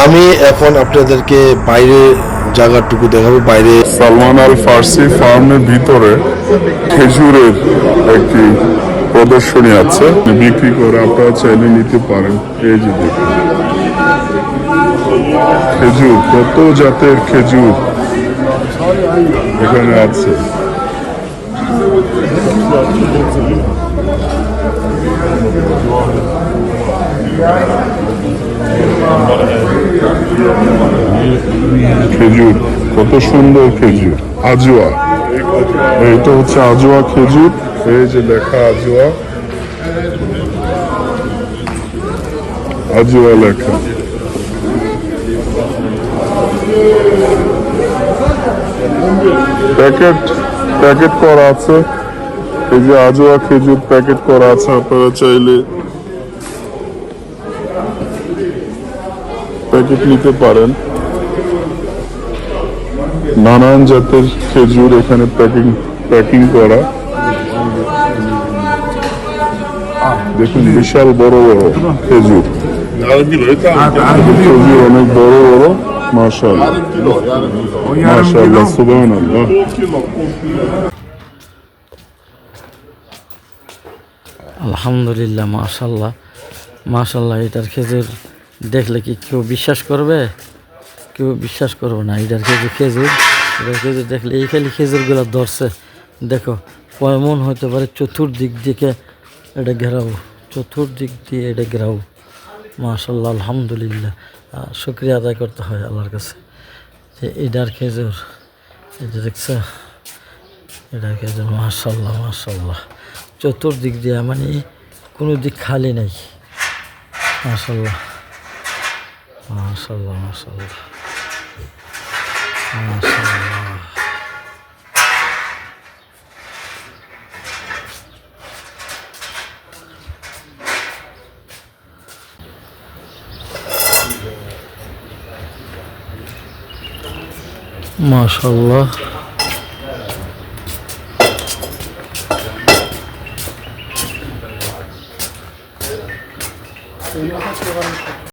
আমি এখন আপনাদেরকে বাইরে জায়গাটুকু দেখাবো। বাইরে সালমান আল ফার্সি ফার্মের ভিতরে খেজুরের একটি প্রদর্শনী আছে, বিক্রি করে আপনারা চাইলে নিতে পারেন। এই যে দেখুন খেজুর, কত জাতের খেজুর এখানে আছে। খেজুর, কত সুন্দর খেজুর। আজোয়া, এইটা হচ্ছে আজোয়া খেজুর। এই যে লেখা আজোয়া, আজোয়া লেখা। প্যাকেট প্যাকেট করা আছে। এই যে আজোয়া খেজুর প্যাকেট করা আছে, আপনারা চাইলে প্যাকেট নিতে পারেন। নানান জাতের খেজুর এখানে প্যাকিং করা। দেখুন বিশাল বড় বড় খেজুর, খেজুর অনেক বড় বড়। মাশাআল্লাহ মাশাআল্লাহ, সুবহানাল্লাহ। আলহামদুলিল্লাহ, মাশাল্লাহ মাশাল্লাহ। এটার খেজুর দেখলে কি কেউ বিশ্বাস করবে? কেউ বিশ্বাস করবে না। এটার খেজুর দেখলে এই খালি খেজুরগুলো ধরছে। দেখো কেমন হতে পারে, চতুর্দিক দিকে এটা ঘেরাও, চতুর্দিক দিয়ে এটা ঘেরাও। মাশাল্লাহ আলহামদুলিল্লাহ, শুকরিয়া আদায় করতে হয় আল্লাহর কাছে যে এটার খেজুর, এটা দেখছো এটার খেজুর। মাশাল্লাহ মাশাল্লাহ, চতুর্দিক দিয়ে মানে কোনো দিক খালি নাই। মাশাল্লাহ মাশাল্লাহ মাশাল্লাহ মাশাল্লাহ। মাশাল্লাহ